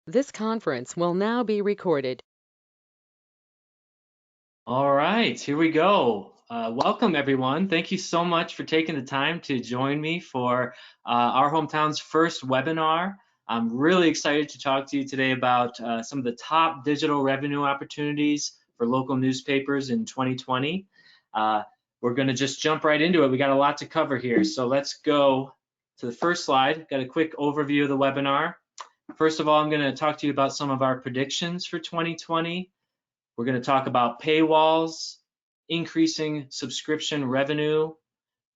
This conference will now be recorded. All right, here we go. Welcome, everyone. Thank you so much for taking the time to join me for our hometown's first webinar. I'm really excited to talk to you today about some of the top digital revenue opportunities for local newspapers in 2020. We're going to just jump right into it. We got a lot to cover here, so let's go to the first slide. Got a quick overview of the webinar. First of all, I'm going to talk to you about some of our predictions for 2020. We're going to talk about paywalls, increasing subscription revenue,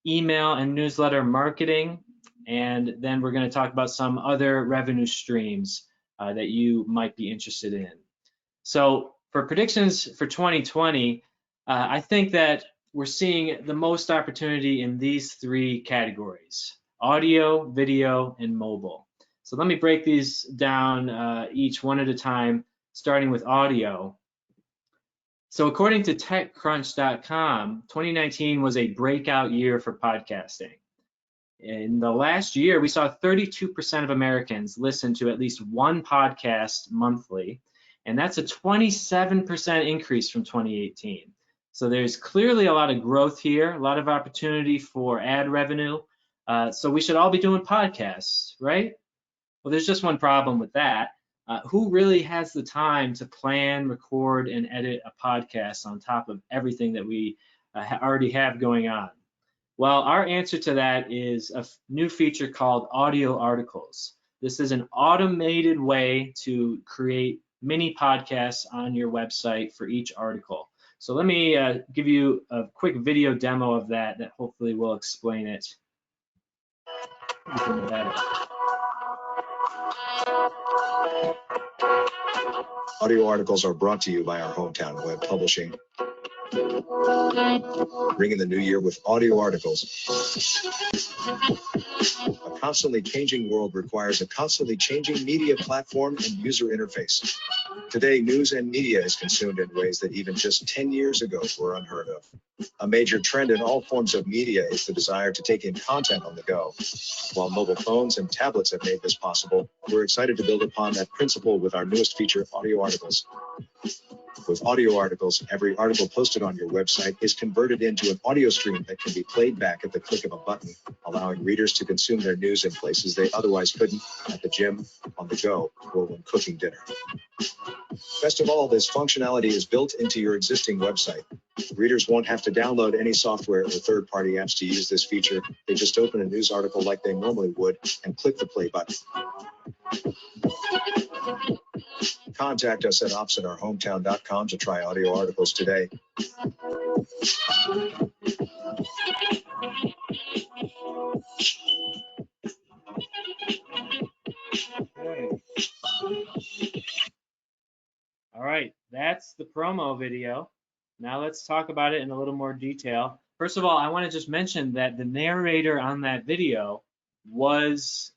email and newsletter marketing, and then we're going to talk about some other revenue streams that you might be interested in. So for predictions for 2020, I think that we're seeing the most opportunity in these three categories: audio, video, and mobile. So let me break these down each one at a time, starting with audio. So according to TechCrunch.com, 2019 was a breakout year for podcasting. In the last year, we saw 32% of Americans listen to at least one podcast monthly, and that's a 27% increase from 2018. So there's clearly a lot of growth here, a lot of opportunity for ad revenue. So we should all be doing podcasts, right? Well, there's just one problem with that. Who really has the time to plan, record, and edit a podcast on top of everything that we already have going on? Well, our answer to that is a new feature called audio articles. This is an automated way to create mini podcasts on your website for each article. So let me give you a quick video demo of that hopefully will explain it even better. Audio articles are brought to you by our hometown web publishing. Ringing the new year with audio articles. A constantly changing world requires a constantly changing media platform and user interface. Today, news and media is consumed in ways that even just 10 years ago were unheard of. A major trend in all forms of media is the desire to take in content on the go. While mobile phones and tablets have made this possible, we're excited to build upon that principle with our newest feature, audio articles. With audio articles, every article posted on your website is converted into an audio stream that can be played back at the click of a button, allowing readers to consume their news in places they otherwise couldn't, at the gym, on the go, or when cooking dinner. Best of all, this functionality is built into your existing website. Readers won't have to download any software or third-party apps to use this feature. They just open a news article like they normally would and click the play button. Contact us at ops@ourhometown.com to try audio articles today. All right, that's the promo video. Now let's talk about it in a little more detail. First of all, I want to just mention that the narrator on that video was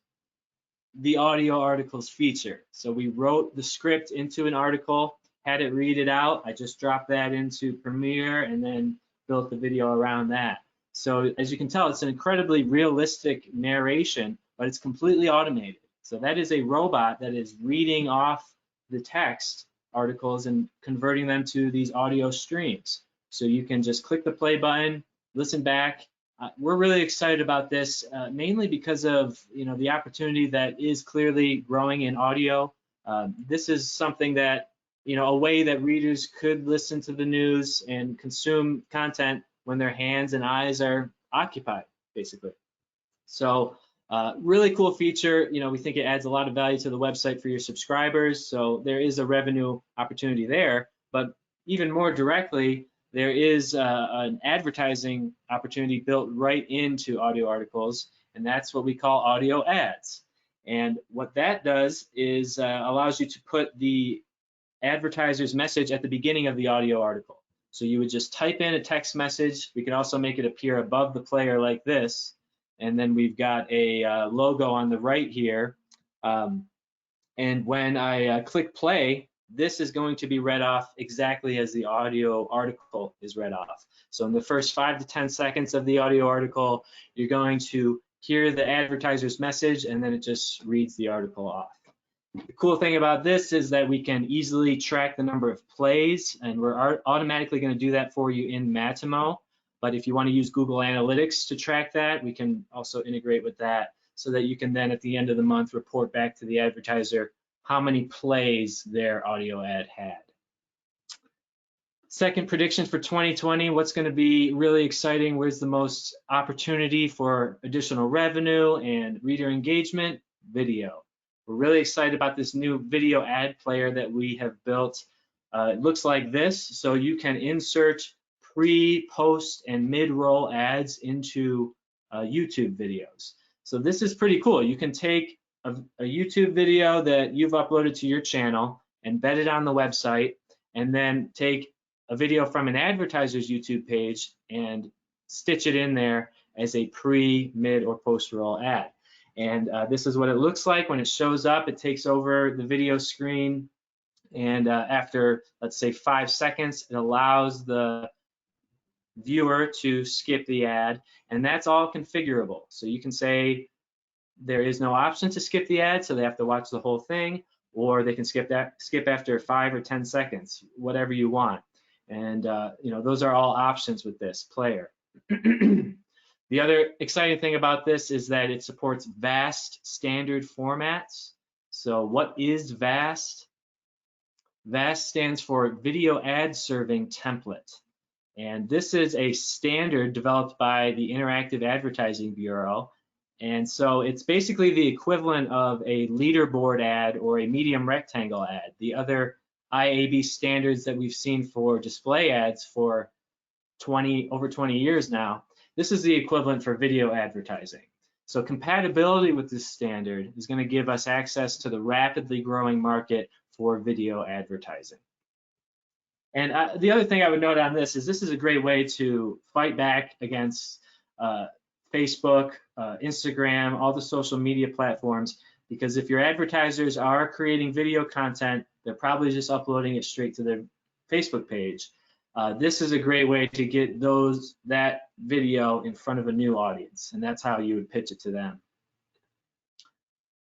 the audio articles feature. So we wrote the script into an article, had it read it out. I just dropped that into Premiere and then built the video around that. So as you can tell, it's an incredibly realistic narration, but it's completely automated. So that is a robot that is reading off the text articles and converting them to these audio streams. So you can just click the play button, listen back. We're really excited about this, mainly because of the opportunity that is clearly growing in audio. This is something that a way that readers could listen to the news and consume content when their hands and eyes are occupied, basically. So really cool feature. We think it adds a lot of value to the website for your subscribers. So there is a revenue opportunity there, but even more directly, there is an advertising opportunity built right into audio articles, and that's what we call audio ads. And what that does is allows you to put the advertiser's message at the beginning of the audio article. So you would just type in a text message. We can also make it appear above the player like this. And then we've got a logo on the right here. And when I click play, this is going to be read off exactly as the audio article is read off. So in the first 5 to 10 seconds of the audio article, you're going to hear the advertiser's message, and then it just reads the article off. The cool thing about this is that we can easily track the number of plays, and we're automatically going to do that for you in Matimo. But if you want to use Google Analytics to track that, we can also integrate with that so that you can then at the end of the month report back to the advertiser how many plays their audio ad had. Second prediction for 2020, what's going to be really exciting? Where's the most opportunity for additional revenue and reader engagement? Video. We're really excited about this new video ad player that we have built. It looks like this, so you can insert pre, post, and mid-roll ads into YouTube videos. So this is pretty cool. You can take a YouTube video that you've uploaded to your channel, embed it on the website, and then take a video from an advertiser's YouTube page and stitch it in there as a pre, mid, or post-roll ad. And this is what it looks like when it shows up. It takes over the video screen, and after, let's say, 5 seconds, it allows the viewer to skip the ad, and that's all configurable. So you can say there is no option to skip the ad, so they have to watch the whole thing, or they can skip after 5 or 10 seconds, whatever you want. And those are all options with this player. The other exciting thing about this is that it supports VAST standard formats. So what is VAST? VAST stands for Video Ad Serving Template. And this is a standard developed by the Interactive Advertising Bureau. And so it's basically the equivalent of a leaderboard ad or a medium rectangle ad. The other IAB standards that we've seen for display ads for over 20 years now, this is the equivalent for video advertising. So compatibility with this standard is going to give us access to the rapidly growing market for video advertising. And the other thing I would note on this is a great way to fight back against Facebook, Instagram, all the social media platforms, because if your advertisers are creating video content, they're probably just uploading it straight to their Facebook page. This is a great way to get that video in front of a new audience, and that's how you would pitch it to them.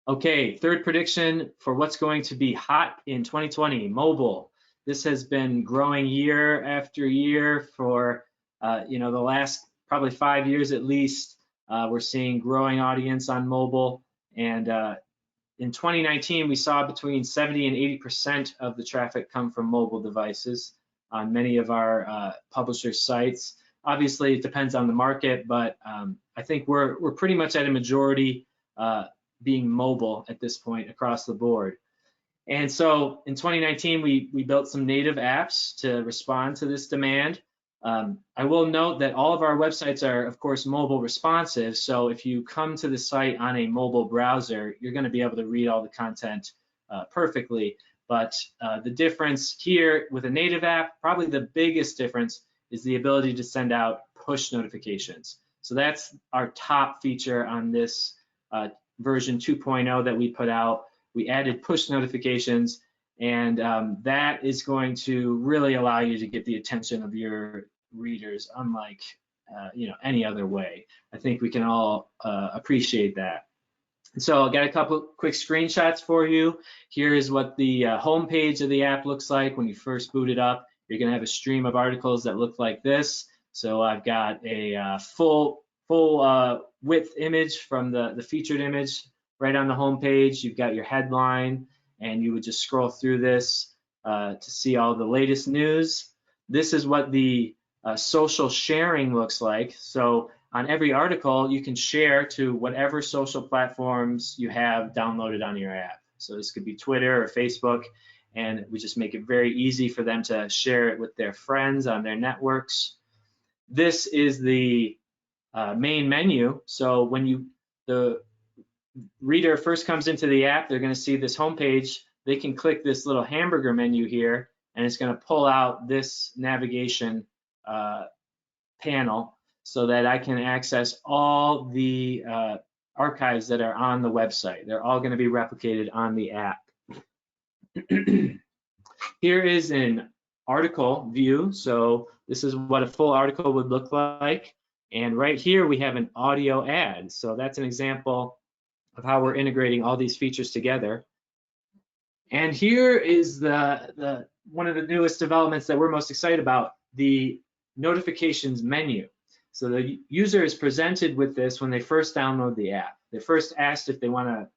Okay, third prediction for what's going to be hot in 2020, mobile. This has been growing year after year for the last probably 5 years at least. We're seeing growing audience on mobile, and in 2019 we saw between 70 and 80% of the traffic come from mobile devices on many of our publisher sites. Obviously, it depends on the market, but I think we're pretty much at a majority being mobile at this point across the board. And so in 2019, we built some native apps to respond to this demand. I will note that all of our websites are, of course, mobile responsive. So if you come to the site on a mobile browser, you're going to be able to read all the content perfectly. But the difference here with a native app, probably the biggest difference, is the ability to send out push notifications. So that's our top feature on this version 2.0 that we put out. We added push notifications, and that is going to really allow you to get the attention of your readers, unlike any other way. I think we can all appreciate that. So I got a couple quick screenshots for you. Here is what the home page of the app looks like when you first boot it up. You're going to have a stream of articles that look like this. So I've got a full width image from the featured image right on the home page. You've got your headline, and you would just scroll through this to see all the latest news. This is what the social sharing looks like. So on every article, you can share to whatever social platforms you have downloaded on your app. So this could be Twitter or Facebook, and we just make it very easy for them to share it with their friends on their networks. This is the main menu. So when the reader first comes into the app, they're going to see this home page. They can click this little hamburger menu here, and it's going to pull out this navigation panel so that I can access all the archives that are on the website. They're all going to be replicated on the app. Here is an article view. So this is what a full article would look like. And right here we have an audio ad. So that's an example of how we're integrating all these features together. And here is the one of the newest developments that we're most excited about, the notifications menu. So the user is presented with this when they first download the app. They're first asked if they want to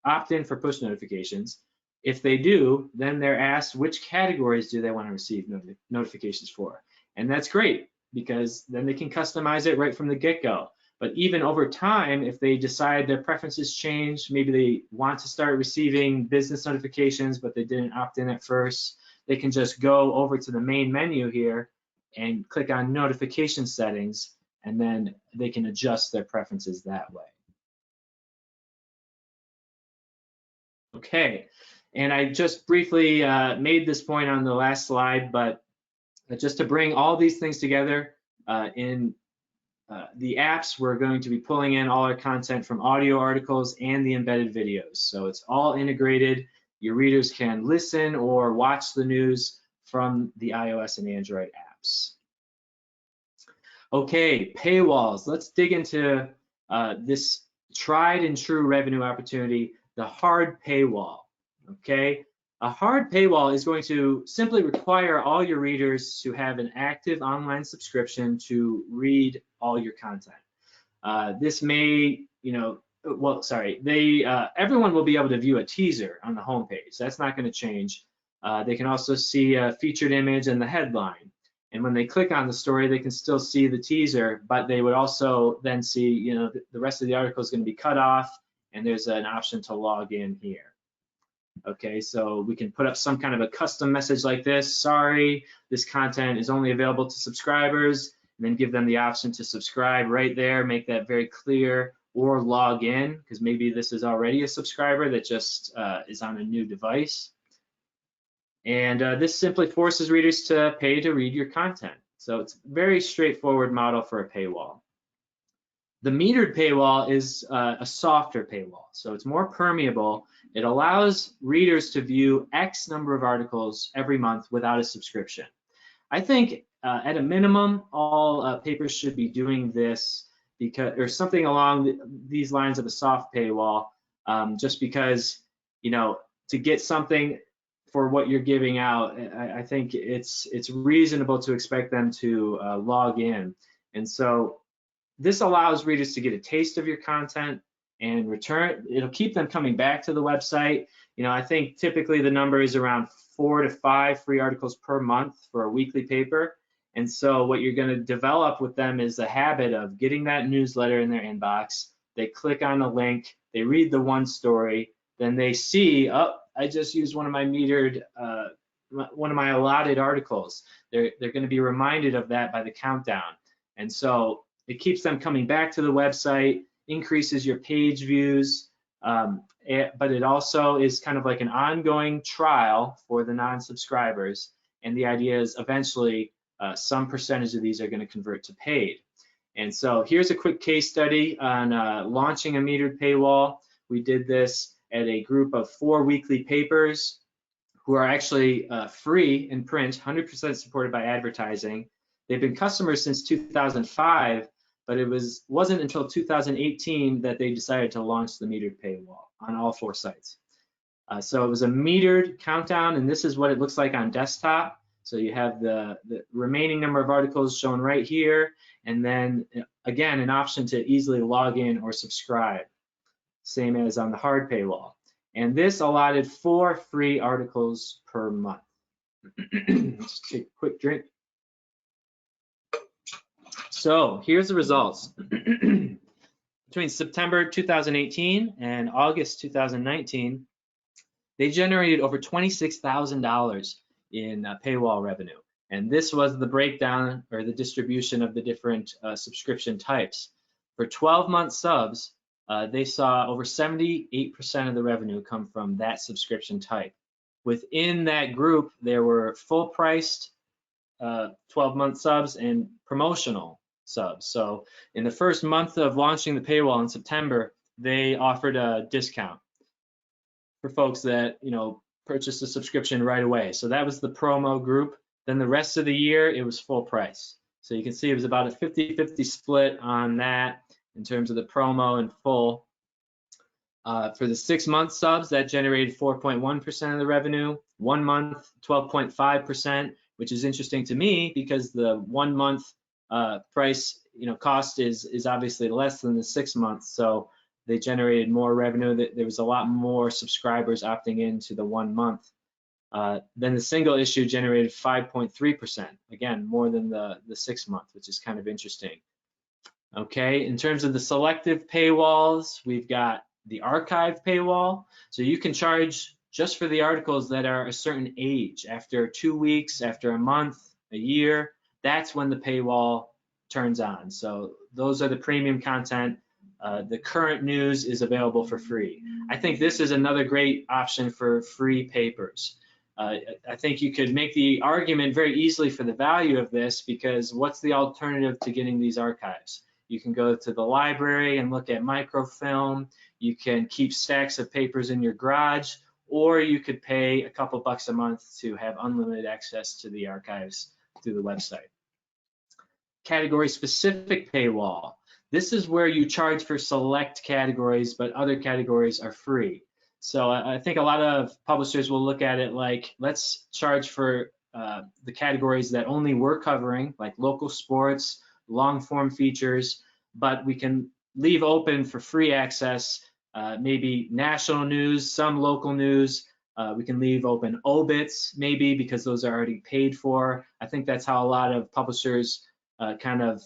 opt in for push notifications. If they do, then they're asked which categories do they want to receive notifications for. And that's great because then they can customize it right from the get-go. But even over time, if they decide their preferences change, maybe they want to start receiving business notifications, but they didn't opt in at first, they can just go over to the main menu here and click on notification settings, and then they can adjust their preferences that way. Okay, and I just briefly made this point on the last slide, but just to bring all these things together in the apps, we're going to be pulling in all our content from audio articles and the embedded videos. So it's all integrated. Your readers can listen or watch the news from the iOS and Android apps. Okay, paywalls. Let's dig into this tried and true revenue opportunity, the hard paywall. Okay, a hard paywall is going to simply require all your readers to have an active online subscription to read all your content. This may, everyone will be able to view a teaser on the homepage. That's not going to change. They can also see a featured image and the headline. And when they click on the story, they can still see the teaser, but they would also then see, the rest of the article is going to be cut off, and there's an option to log in here. Okay, so we can put up some kind of a custom message like this: sorry, this content is only available to subscribers, and then give them the option to subscribe right there, make that very clear, or log in, because maybe this is already a subscriber that just is on a new device. And this simply forces readers to pay to read your content. So it's a very straightforward model for a paywall. The metered paywall is a softer paywall, so it's more permeable. It allows readers to view X number of articles every month without a subscription. I think at a minimum, all papers should be doing this, because, or something along these lines of a soft paywall, just because, to get something for what you're giving out, I think it's reasonable to expect them to log in. And so this allows readers to get a taste of your content and return. It'll keep them coming back to the website. I think typically the number is around 4 to 5 free articles per month for a weekly paper. And so what you're going to develop with them is the habit of getting that newsletter in their inbox. They click on a link, they read the one story, then they see, oh, I just used one of my metered, one of my allotted articles. They're going to be reminded of that by the countdown. And so it keeps them coming back to the website, increases your page views, but it also is kind of like an ongoing trial for the non-subscribers. And the idea is eventually some percentage of these are going to convert to paid. And so here's a quick case study on launching a metered paywall. We did this at a group of 4 weekly papers who are actually free in print, 100% supported by advertising. They've been customers since 2005, but it wasn't until 2018 that they decided to launch the metered paywall on all 4 sites. So it was a metered countdown, and this is what it looks like on desktop. So you have the remaining number of articles shown right here, and then again, an option to easily log in or subscribe, same as on the hard paywall. And this allotted 4 free articles per month. Let's take a quick drink. So here's the results. Between September 2018 and August 2019, they generated over $26,000 in paywall revenue. And this was the breakdown or the distribution of the different subscription types. For 12-month subs, they saw over 78% of the revenue come from that subscription type. Within that group, there were full-priced 12-month subs and promotional subs. So in the first month of launching the paywall in September, they offered a discount for folks that purchased a subscription right away. So that was the promo group. Then the rest of the year, it was full price. So you can see it was about a 50-50 split on that in terms of the promo and full. For the 6-month subs, that generated 4.1% of the revenue. 1 month, 12.5%, which is interesting to me because the 1 month price, cost is obviously less than the 6 months. So they generated more revenue. There was a lot more subscribers opting into the 1 month. Then the single issue generated 5.3%. Again, more than the 6 month, which is kind of interesting. Okay, in terms of the selective paywalls, we've got the archive paywall. So you can charge just for the articles that are a certain age. After 2 weeks, after a month, a year, that's when the paywall turns on. So those are the premium content. The current news is available for free. I think this is another great option for free papers. I think you could make the argument very easily for the value of this, because what's the alternative to getting these archives? You can go to the library and look at microfilm. You can keep stacks of papers in your garage, or you could pay a couple bucks a month to have unlimited access to the archives through the website. Category specific paywall. This is where you charge for select categories, but other categories are free. So I think a lot of publishers will look at it like, let's charge for the categories that only we're covering, like local sports, long form features, but we can leave open for free access, maybe national news, some local news. We can leave open obits maybe, because those are already paid for. I think that's how a lot of publishers kind of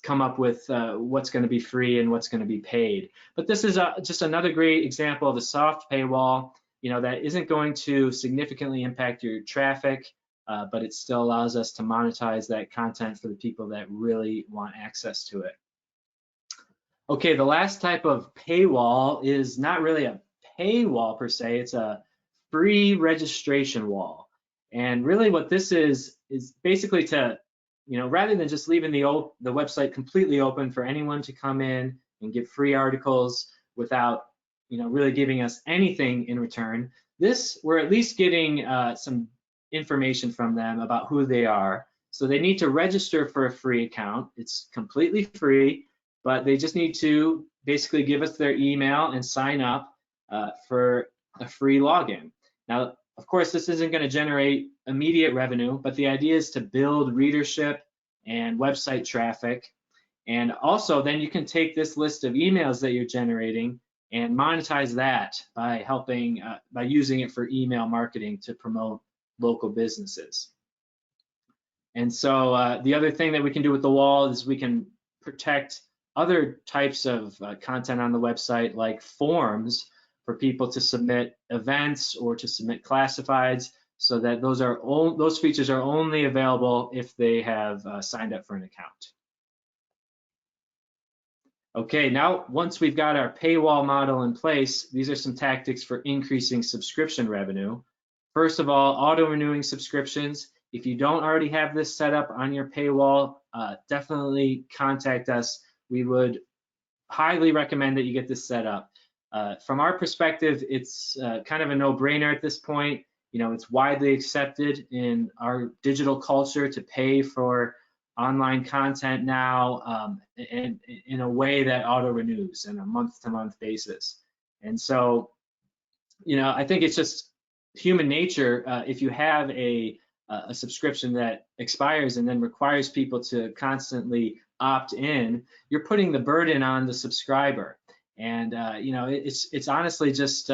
come up with what's going to be free and what's going to be paid. But this is just another great example of a soft paywall, that isn't going to significantly impact your traffic, but it still allows us to monetize that content for the people that really want access to it. Okay, the last type of paywall is not really a paywall per se, it's a free registration wall. And really what this is basically to, rather than just leaving the website completely open for anyone to come in and get free articles without, really giving us anything in return, we're at least getting some information from them about who they are. So they need to register for a free account. It's completely free, but they just need to basically give us their email and sign up for a free login. Now, of course, this isn't going to generate immediate revenue, but the idea is to build readership and website traffic. And also then you can take this list of emails that you're generating and monetize that by helping, by using it for email marketing to promote local businesses. And so the other thing that we can do with the wall is we can protect other types of content on the website, like forms for people to submit events or to submit classifieds, so that those features are only available if they have signed up for an account. Okay, now once we've got our paywall model in place, these are some tactics for increasing subscription revenue. First of all, auto-renewing subscriptions. If you don't already have this set up on your paywall, definitely contact us. We would highly recommend that you get this set up. From our perspective, it's kind of a no-brainer at this point. It's widely accepted in our digital culture to pay for online content now, and in a way that auto-renews on a month-to-month basis. And so, I think it's just human nature. If you have a subscription that expires and then requires people to constantly opt in, you're putting the burden on the subscriber. And it's honestly just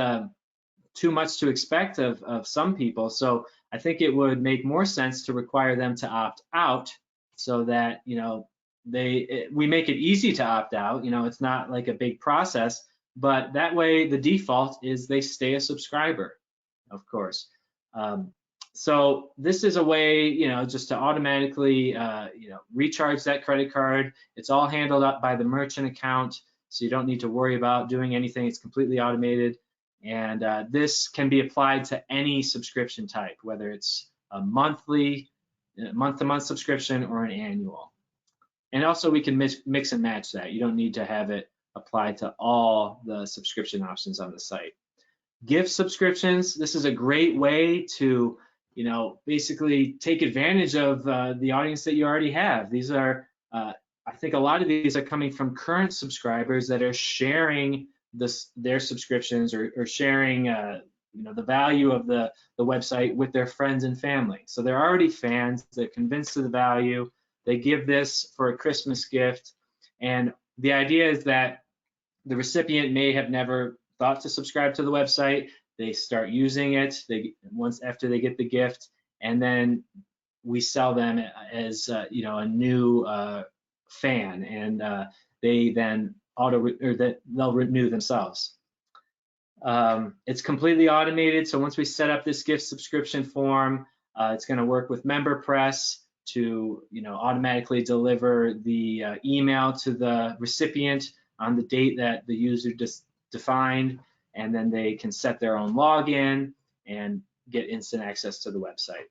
too much to expect of some people. So I think it would make more sense to require them to opt out, so that we make it easy to opt out. It's not like a big process, but that way the default is they stay a subscriber, of course. So this is a way, just to automatically, recharge that credit card. It's all handled up by the merchant account, so you don't need to worry about doing anything. It's completely automated. And this can be applied to any subscription type, whether it's a monthly, month-to-month subscription or an annual. And also we can mix and match that. You don't need to have it applied to all the subscription options on the site. Gift subscriptions, this is a great way to, basically take advantage of the audience that you already have. These are, I think a lot of these are coming from current subscribers that are sharing their subscriptions or sharing the value of the website with their friends and family. So they're already fans, they're convinced of the value, they give this for a Christmas gift, and the idea is that the recipient may have never thought to subscribe to the website. They start using it once after they get the gift, and then we sell them as a new fan, and they then they'll renew themselves. It's completely automated, so once we set up this gift subscription form, it's going to work with MemberPress to automatically deliver the email to the recipient on the date that the user defined, and then they can set their own login and get instant access to the website.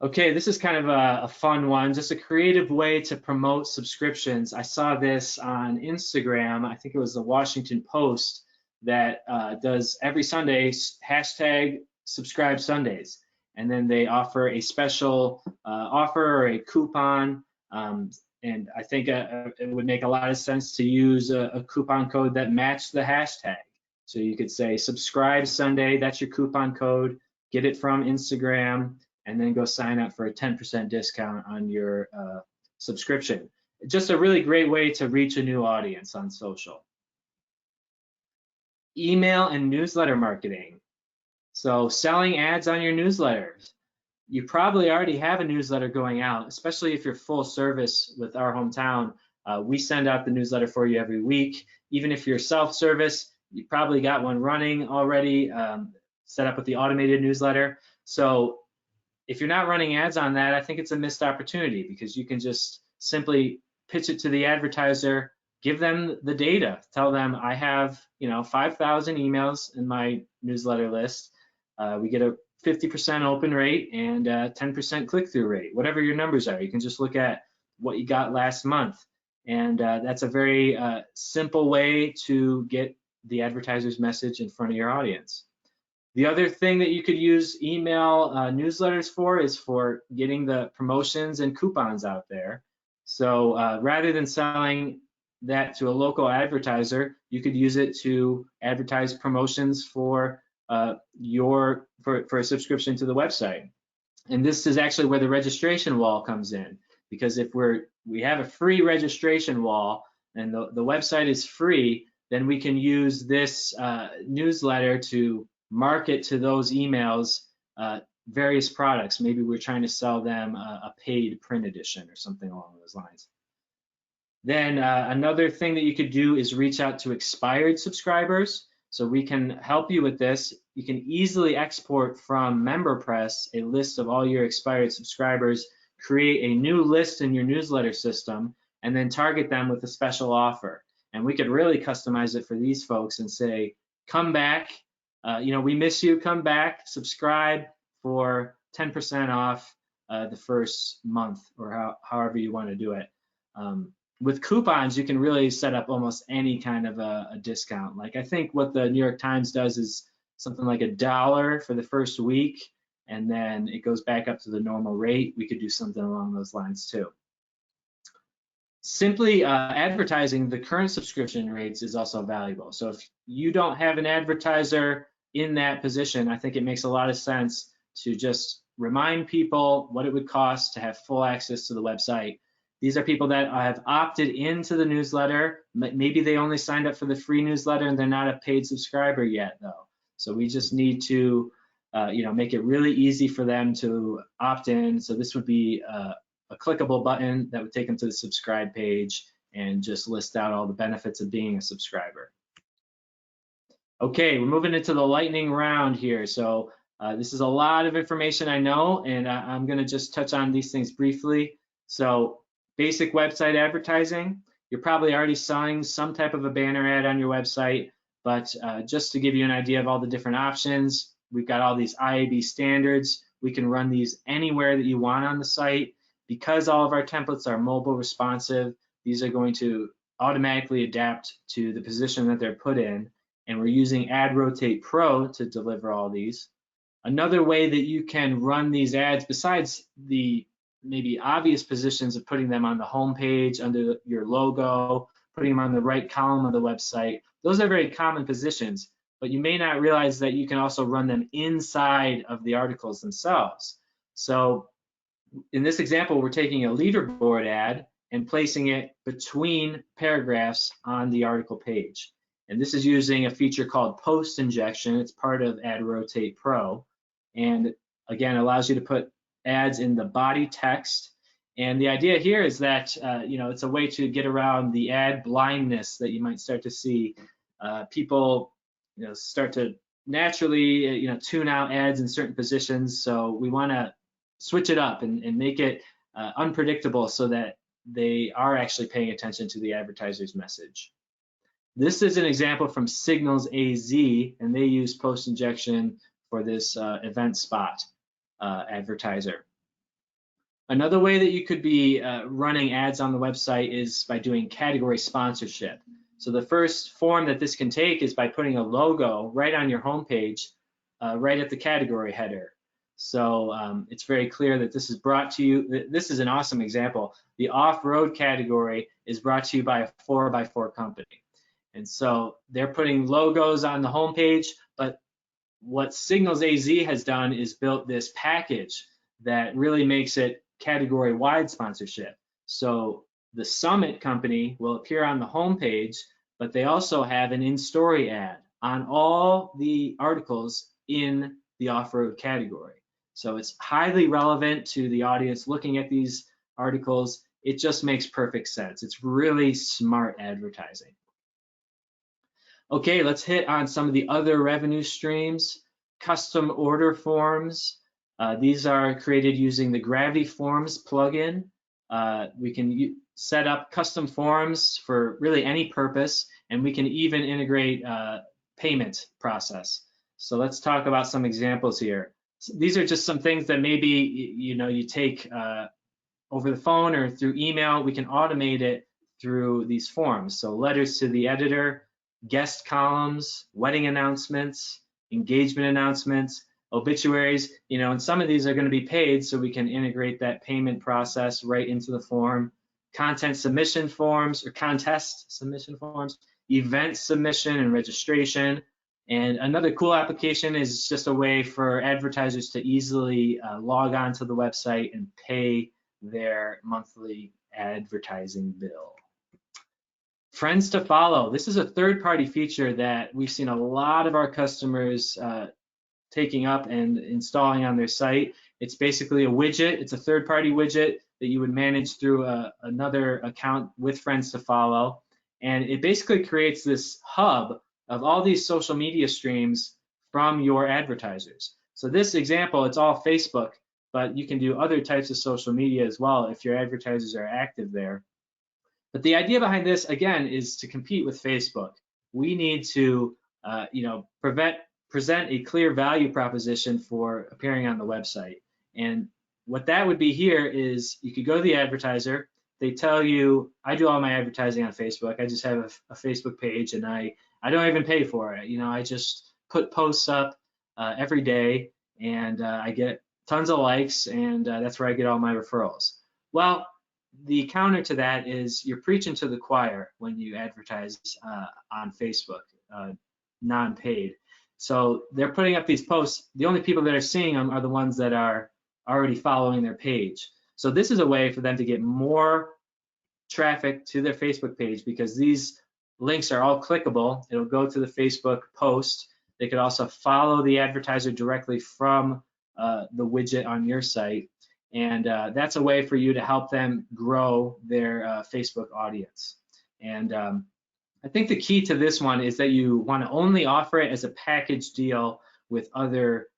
Okay, this is kind of a fun one, just a creative way to promote subscriptions. I saw this on Instagram. I think it was the Washington Post that does every Sunday hashtag subscribe Sundays. And then they offer a special offer or a coupon. And I think it would make a lot of sense to use a coupon code that matched the hashtag. So you could say subscribe Sunday, that's your coupon code, get it from Instagram, and then go sign up for a 10% discount on your subscription. Just a really great way to reach a new audience on social. Email and newsletter marketing. So selling ads on your newsletters. You probably already have a newsletter going out, especially if you're full service with Our Hometown. We send out the newsletter for you every week. Even if you're self-service, you probably got one running already, set up with the automated newsletter. So if you're not running ads on that, I think it's a missed opportunity, because you can just simply pitch it to the advertiser, give them the data, tell them I have 5,000 emails in my newsletter list. We get a 50% open rate and 10% click-through rate, whatever your numbers are. You can just look at what you got last month. And that's a very simple way to get the advertiser's message in front of your audience. The other thing that you could use email newsletters for is for getting the promotions and coupons out there. So rather than selling that to a local advertiser, you could use it to advertise promotions for a subscription to the website. And this is actually where the registration wall comes in, because if we have a free registration wall and the website is free, then we can use this newsletter to market to those emails various products. Maybe we're trying to sell them a paid print edition or something along those lines. Then another thing that you could do is reach out to expired subscribers. So we can help you with this. You can easily export from MemberPress a list of all your expired subscribers, create a new list in your newsletter system, and then target them with a special offer. And we could really customize it for these folks and say, come back, we miss you, come back, subscribe for 10% off the first month, or however you want to do it. With coupons, you can really set up almost any kind of a discount. Like I think what the New York Times does is something like $1 for the first week, and then it goes back up to the normal rate. We could do something along those lines too. Simply advertising the current subscription rates is also valuable. So if you don't have an advertiser in that position, I think it makes a lot of sense to just remind people what it would cost to have full access to the website. These are people that have opted into the newsletter. Maybe they only signed up for the free newsletter and they're not a paid subscriber yet, though. So we just need to make it really easy for them to opt in. So this would be a clickable button that would take them to the subscribe page and just list out all the benefits of being a subscriber. Okay, we're moving into the lightning round here. So this is a lot of information, I know, and I'm going to just touch on these things briefly. So basic website advertising, you're probably already selling some type of a banner ad on your website, but just to give you an idea of all the different options, we've got all these IAB standards. We can run these anywhere that you want on the site. Because all of our templates are mobile responsive, these are going to automatically adapt to the position that they're put in, and we're using Ad Rotate Pro to deliver all these. Another way that you can run these ads, besides the maybe obvious positions of putting them on the home page under your logo putting them on the right column of the website. Those are very common positions, but you may not realize that you can also run them inside of the articles themselves. So in this example, we're taking a leaderboard ad and placing it between paragraphs on the article page. And this is using a feature called post injection. It's part of Ad Rotate Pro. And again, allows you to put ads in the body text. And the idea here is that it's a way to get around the ad blindness that you might start to see. People start to naturally tune out ads in certain positions. So we want to switch it up and make it unpredictable so that they are actually paying attention to the advertiser's message. This is an example from Signals AZ, and they use post injection for this event spot advertiser. Another way that you could be running ads on the website is by doing category sponsorship. So the first form that this can take is by putting a logo right on your homepage, right at the category header. So it's very clear that this is brought to you. This is an awesome example. The off-road category is brought to you by a 4x4 company. And so they're putting logos on the homepage, but what Signals AZ has done is built this package that really makes it category-wide sponsorship. So the Summit company will appear on the homepage, but they also have an in-story ad on all the articles in the off-road category. So it's highly relevant to the audience looking at these articles. It just makes perfect sense. It's really smart advertising. Okay, let's hit on some of the other revenue streams. Custom order forms. These are created using the Gravity Forms plugin. We can set up custom forms for really any purpose, and we can even integrate payment process. So let's talk about some examples here. So these are just some things that maybe you take over the phone or through email. We can automate it through these forms. So letters to the editor, guest columns, wedding announcements, engagement announcements, obituaries, and some of these are going to be paid, so we can integrate that payment process right into the form. Content submission forms or contest submission forms, event submission and registration. And another cool application is just a way for advertisers to easily log on to the website and pay their monthly advertising bill. Friends to follow. This is a third-party feature that we've seen a lot of our customers taking up and installing on their site. It's basically a widget. It's a third-party widget that you would manage through another account with Friends to Follow. And it basically creates this hub of all these social media streams from your advertisers. So this example, it's all Facebook, but you can do other types of social media as well if your advertisers are active there. But the idea behind this, again, is to compete with Facebook. We need to, present a clear value proposition for appearing on the website. And what that would be here is you could go to the advertiser. They tell you, I do all my advertising on Facebook. I just have a Facebook page, and I don't even pay for it. I just put posts up every day, and I get tons of likes, and that's where I get all my referrals. Well, the counter to that is you're preaching to the choir when you advertise on Facebook, non-paid. So they're putting up these posts. The only people that are seeing them are the ones that are already following their page. So this is a way for them to get more traffic to their Facebook page, because these links are all clickable. It'll go to the Facebook post. They could also follow the advertiser directly from the widget on your site. And that's a way for you to help them grow their Facebook audience. And I think the key to this one is that you want to only offer it as a package deal with other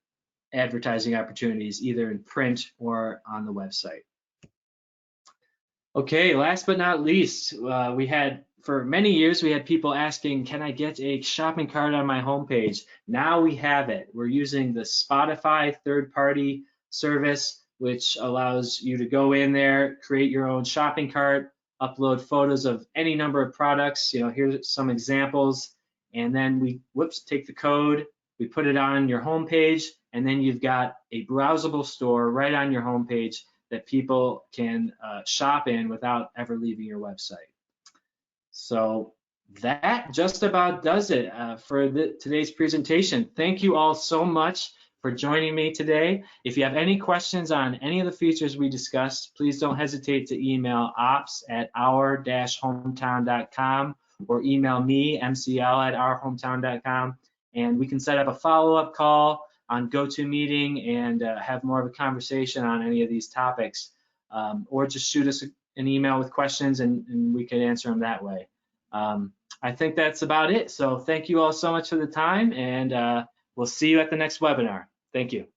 advertising opportunities, either in print or on the website. Okay, last but not least, for many years, we had people asking, can I get a shopping cart on my homepage? Now we have it. We're using the Spotify third-party service, which allows you to go in there, create your own shopping cart, upload photos of any number of products. Here's some examples. And then we take the code, we put it on your homepage, and then you've got a browsable store right on your homepage that people can shop in without ever leaving your website. So that just about does it for today's presentation. Thank you all so much for joining me today. If you have any questions on any of the features we discussed, please don't hesitate to email ops@our-hometown.com or email me, mcl@ourhometown.com, and we can set up a follow-up call on GoToMeeting and have more of a conversation on any of these topics. Or just shoot us an email with questions and we could answer them that way. I think that's about it. So thank you all so much for the time, and we'll see you at the next webinar. Thank you.